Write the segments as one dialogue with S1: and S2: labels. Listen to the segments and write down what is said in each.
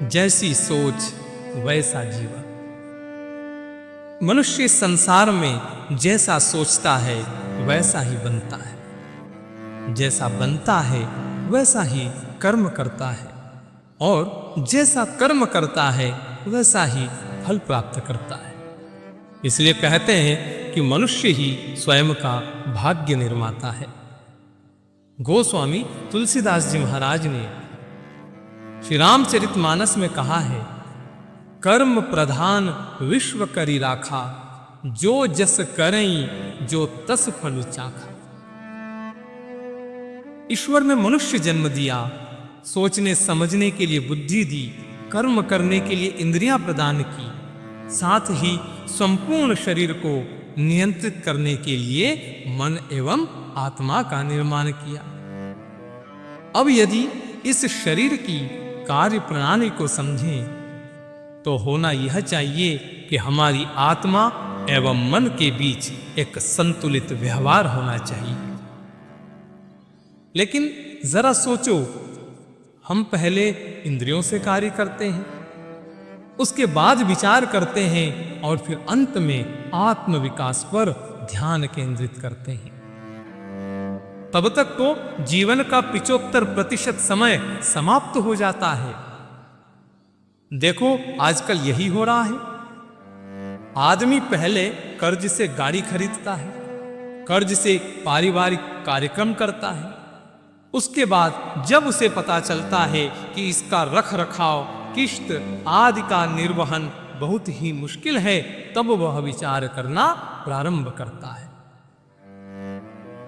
S1: जैसी सोच वैसा जीवन। मनुष्य संसार में जैसा सोचता है वैसा ही बनता है, जैसा बनता है वैसा ही कर्म करता है और जैसा कर्म करता है वैसा ही फल प्राप्त करता है। इसलिए कहते हैं कि मनुष्य ही स्वयं का भाग्य निर्माता है। गोस्वामी तुलसीदास जी महाराज ने श्री रामचरितमानस में कहा है, कर्म प्रधान विश्व करी राखा, जो जस करई जो तस फल चाखा। ईश्वर ने मनुष्य जन्म दिया, सोचने समझने के लिए बुद्धि दी, कर्म करने के लिए इंद्रियां प्रदान की, साथ ही संपूर्ण शरीर को नियंत्रित करने के लिए मन एवं आत्मा का निर्माण किया। अब यदि इस शरीर की कार्य प्रणाली को समझें तो होना यह चाहिए कि हमारी आत्मा एवं मन के बीच एक संतुलित व्यवहार होना चाहिए। लेकिन जरा सोचो, हम पहले इंद्रियों से कार्य करते हैं, उसके बाद विचार करते हैं और फिर अंत में आत्म विकास पर ध्यान केंद्रित करते हैं। तब तक तो जीवन का 75% समय समाप्त हो जाता है। देखो, आजकल यही हो रहा है। आदमी पहले कर्ज से गाड़ी खरीदता है, कर्ज से पारिवारिक कार्यक्रम करता है, उसके बाद जब उसे पता चलता है कि इसका रख रखाव, किश्त आदि का निर्वहन बहुत ही मुश्किल है, तब वह विचार करना प्रारंभ करता है।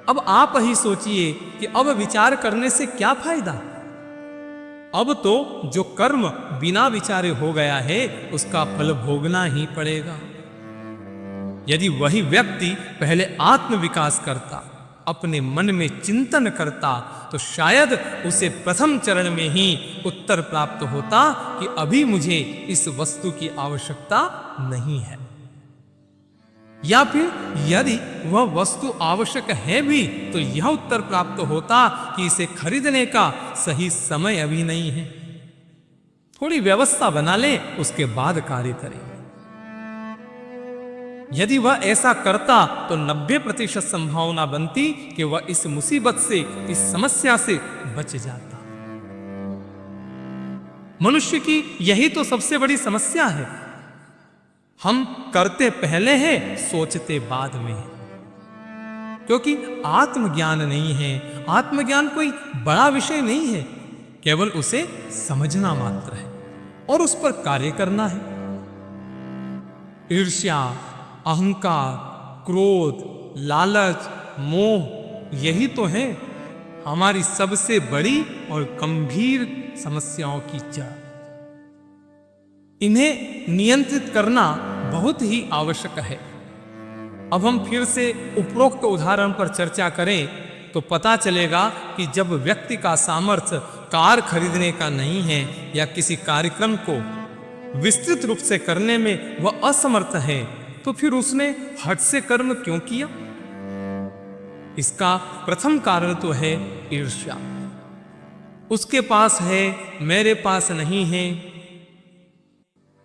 S1: अब आप ही सोचिए कि अब विचार करने से क्या फायदा। अब तो जो कर्म बिना विचारे हो गया है उसका फल भोगना ही पड़ेगा। यदि वही व्यक्ति पहले आत्म विकास करता, अपने मन में चिंतन करता, तो शायद उसे प्रथम चरण में ही उत्तर प्राप्त होता कि अभी मुझे इस वस्तु की आवश्यकता नहीं है। या फिर यदि वह वस्तु आवश्यक है भी तो यह उत्तर प्राप्त होता कि इसे खरीदने का सही समय अभी नहीं है, थोड़ी व्यवस्था बना ले, उसके बाद कार्य करें। यदि वह ऐसा करता तो 90% संभावना बनती कि वह इस मुसीबत से, इस समस्या से बच जाता। मनुष्य की यही तो सबसे बड़ी समस्या है। हम करते पहले हैं, सोचते बाद में हैं। क्योंकि आत्मज्ञान नहीं है। आत्मज्ञान कोई बड़ा विषय नहीं है, केवल उसे समझना मात्र है और उस पर कार्य करना है। ईर्ष्या, अहंकार, क्रोध, लालच, मोह, यही तो है हमारी सबसे बड़ी और गंभीर समस्याओं की जड़। इन्हें नियंत्रित करना बहुत ही आवश्यक है। अब हम फिर से उपरोक्त उदाहरण पर चर्चा करें तो पता चलेगा कि जब व्यक्ति का सामर्थ्य कार खरीदने का नहीं है या किसी कार्यक्रम को विस्तृत रूप से करने में वह असमर्थ है, तो फिर उसने हठ से कर्म क्यों किया? इसका प्रथम कारण तो है ईर्ष्या। उसके पास है, मेरे पास नहीं है।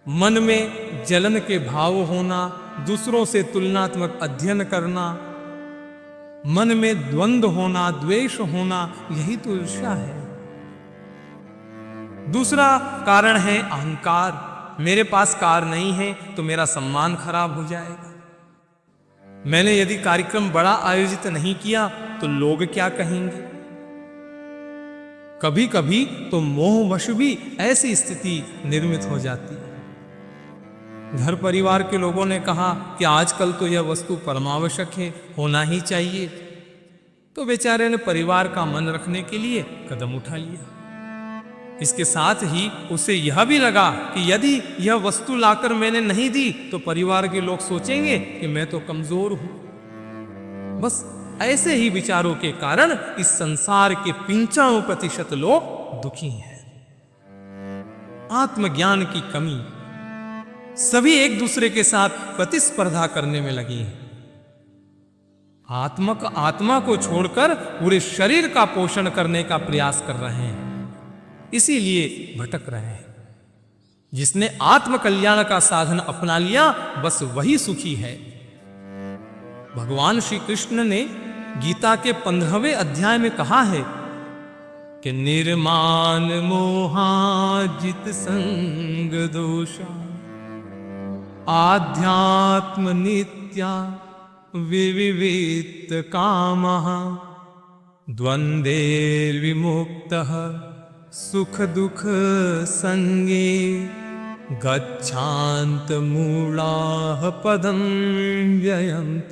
S1: मन में जलन के भाव होना, दूसरों से तुलनात्मक अध्ययन करना, मन में द्वंद्व होना, द्वेष होना, यही तो ईर्ष्या है। दूसरा कारण है अहंकार। मेरे पास कार नहीं है तो मेरा सम्मान खराब हो जाएगा। मैंने यदि कार्यक्रम बड़ा आयोजित नहीं किया तो लोग क्या कहेंगे। कभी कभी तो मोहवश भी ऐसी स्थिति निर्मित हो जाती है। घर परिवार के लोगों ने कहा कि आजकल तो यह वस्तु परमावश्यक है, होना ही चाहिए, तो बेचारे ने परिवार का मन रखने के लिए कदम उठा लिया। इसके साथ ही उसे यह भी लगा कि यदि यह वस्तु लाकर मैंने नहीं दी तो परिवार के लोग सोचेंगे कि मैं तो कमजोर हूं। बस ऐसे ही विचारों के कारण इस संसार के 95% लोग दुखी हैं। आत्मज्ञान की कमी, सभी एक दूसरे के साथ प्रतिस्पर्धा करने में लगी हैं। आत्मा को छोड़कर पूरे शरीर का पोषण करने का प्रयास कर रहे हैं, इसीलिए भटक रहे हैं। जिसने आत्म कल्याण का साधन अपना लिया बस वही सुखी है। भगवान श्री कृष्ण ने गीता के 15वें अध्याय में कहा है कि निर्माण मोहाजित संग दोषा आध्यात्म नित्या विविवित कामः द्वंद्वैर् विमुक्तः सुख दुख संगे गच्छान्त मूढ़ाः पदं व्ययन्त।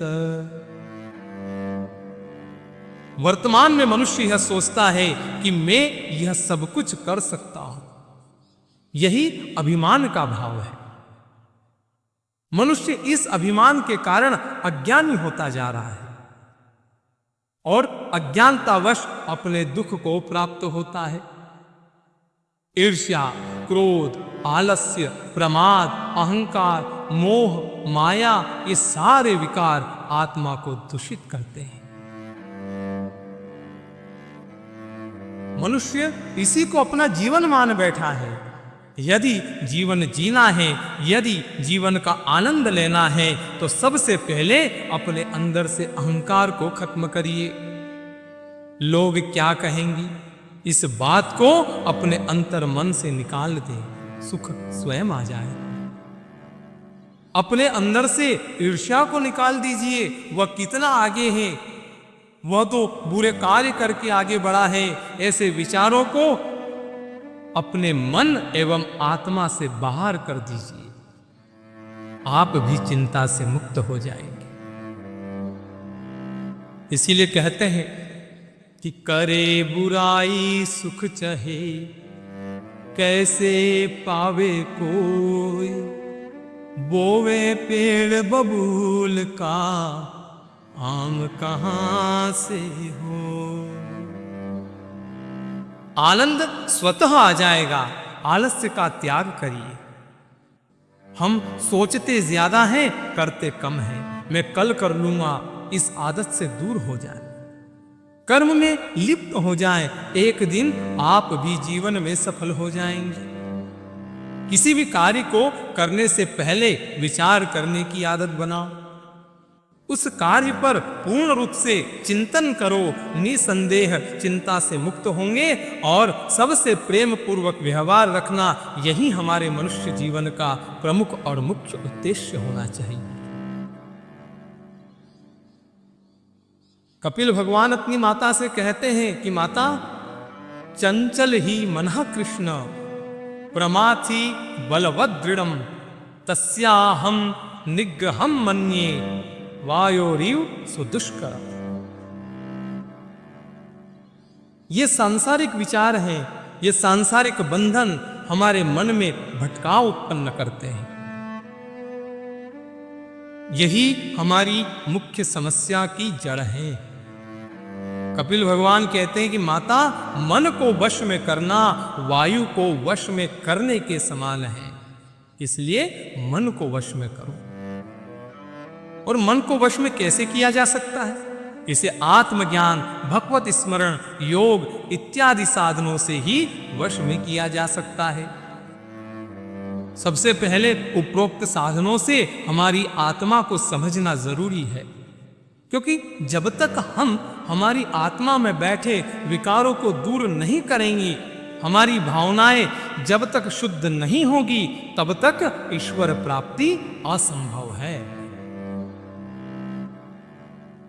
S1: वर्तमान में मनुष्य यह सोचता है कि मैं यह सब कुछ कर सकता हूं, यही अभिमान का भाव है। मनुष्य इस अभिमान के कारण अज्ञानी होता जा रहा है और अज्ञानतावश अपने दुख को प्राप्त होता है। ईर्ष्या, क्रोध, आलस्य, प्रमाद, अहंकार, मोह, माया ये सारे विकार आत्मा को दूषित करते हैं। मनुष्य इसी को अपना जीवन मान बैठा है। यदि जीवन जीना है, यदि जीवन का आनंद लेना है तो सबसे पहले अपने अंदर से अहंकार को खत्म करिए। लोग क्या कहेंगे, इस बात को अपने अंतर मन से निकाल दे, सुख स्वयं आ जाए। अपने अंदर से ईर्ष्या को निकाल दीजिए, वह कितना आगे है, वह तो बुरे कार्य करके आगे बढ़ा है। ऐसे विचारों को अपने मन एवं आत्मा से बाहर कर दीजिए, आप भी चिंता से मुक्त हो जाएंगे। इसीलिए कहते हैं कि करे बुराई सुख चहे, कैसे पावे कोई, बोवे पेड़ बबूल का, आम कहां से हो। आनंद स्वतः आ जाएगा, आलस्य का त्याग करिए। हम सोचते ज्यादा हैं, करते कम हैं। मैं कल कर लूंगा, इस आदत से दूर हो जाए, कर्म में लिप्त हो जाए, एक दिन आप भी जीवन में सफल हो जाएंगे। किसी भी कार्य को करने से पहले विचार करने की आदत बनाओ, उस कार्य पर पूर्ण रूप से चिंतन करो, निसंदेह चिंता से मुक्त होंगे और सबसे प्रेम पूर्वक व्यवहार रखना, यही हमारे मनुष्य जीवन का प्रमुख और मुख्य उद्देश्य होना चाहिए। कपिल भगवान अपनी माता से कहते हैं कि माता, चंचल ही मनः कृष्ण, प्रमाथि बलवद दृढ़म, तस्याहम निग्रहम मन्ये, वायोरिव सुदुष्कर। ये सांसारिक विचार हैं, ये सांसारिक बंधन हमारे मन में भटकाव उत्पन्न करते हैं। यही हमारी मुख्य समस्या की जड़ है। कपिल भगवान कहते हैं कि माता, मन को वश में करना वायु को वश में करने के समान है, इसलिए मन को वश में करो। और मन को वश में कैसे किया जा सकता है? इसे आत्मज्ञान, भगवत स्मरण, योग इत्यादि साधनों से ही वश में किया जा सकता है। सबसे पहले उपरोक्त साधनों से हमारी आत्मा को समझना जरूरी है, क्योंकि जब तक हम हमारी आत्मा में बैठे विकारों को दूर नहीं करेंगे, हमारी भावनाएं जब तक शुद्ध नहीं होगी, तब तक ईश्वर प्राप्ति असंभव है।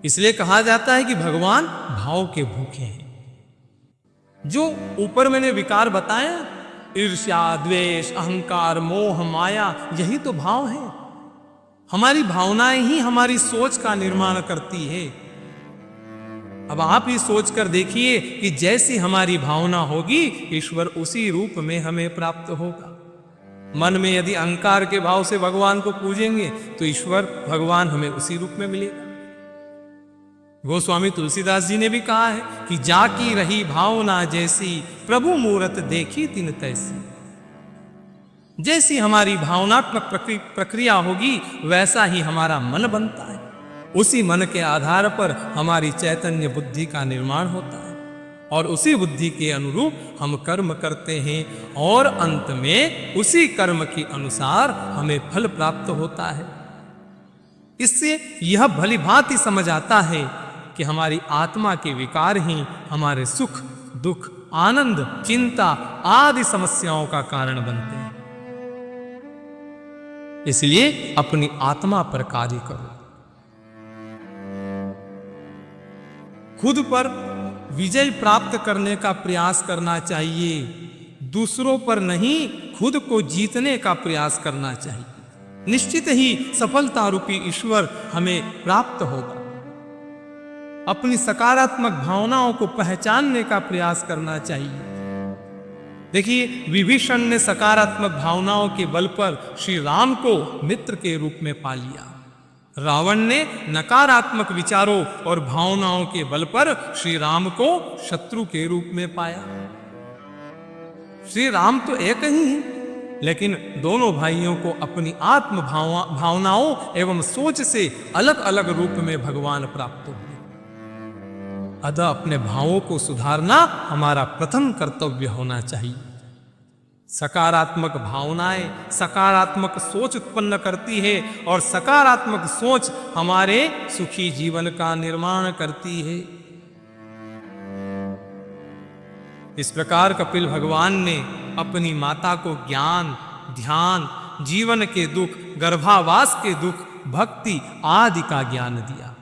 S1: इसलिए कहा जाता है कि भगवान भाव के भूखे हैं। जो ऊपर मैंने विकार बताया, ईर्ष्या, द्वेष, अहंकार, मोह, माया, यही तो भाव है। हमारी भावनाएं ही हमारी सोच का निर्माण करती है। अब आप ही सोच कर देखिए कि जैसी हमारी भावना होगी, ईश्वर उसी रूप में हमें प्राप्त होगा। मन में यदि अहंकार के भाव से भगवान को पूजेंगे तो ईश्वर भगवान हमें उसी रूप में मिलेगा। गोस्वामी तुलसीदास जी ने भी कहा है कि जाकी रही भावना जैसी, प्रभु मूरत देखी तिन तैसी। जैसी हमारी भावनात्मक प्रक्रिया होगी, वैसा ही हमारा मन बनता है। उसी मन के आधार पर हमारी चैतन्य बुद्धि का निर्माण होता है और उसी बुद्धि के अनुरूप हम कर्म करते हैं और अंत में उसी कर्म के अनुसार हमें फल प्राप्त होता है। इससे यह भली भांति समझ आता है कि हमारी आत्मा के विकार ही हमारे सुख, दुख, आनंद, चिंता आदि समस्याओं का कारण बनते हैं। इसलिए अपनी आत्मा पर कार्य करो। खुद पर विजय प्राप्त करने का प्रयास करना चाहिए, दूसरों पर नहीं, खुद को जीतने का प्रयास करना चाहिए। निश्चित ही सफलता रूपी ईश्वर हमें प्राप्त होगा। अपनी सकारात्मक भावनाओं को पहचानने का प्रयास करना चाहिए। देखिए, विभीषण ने सकारात्मक भावनाओं के बल पर श्री राम को मित्र के रूप में पा लिया। रावण ने नकारात्मक विचारों और भावनाओं के बल पर श्री राम को शत्रु के रूप में पाया। श्री राम तो एक ही हैं, लेकिन दोनों भाइयों को अपनी आत्म भावनाओं एवं सोच से अलग अलग रूप में भगवान प्राप्त हुए। अतः अपने भावों को सुधारना हमारा प्रथम कर्तव्य होना चाहिए। सकारात्मक भावनाएं सकारात्मक सोच उत्पन्न करती है और सकारात्मक सोच हमारे सुखी जीवन का निर्माण करती है। इस प्रकार कपिल भगवान ने अपनी माता को ज्ञान, ध्यान, जीवन के दुख, गर्भावास के दुख, भक्ति आदि का ज्ञान दिया।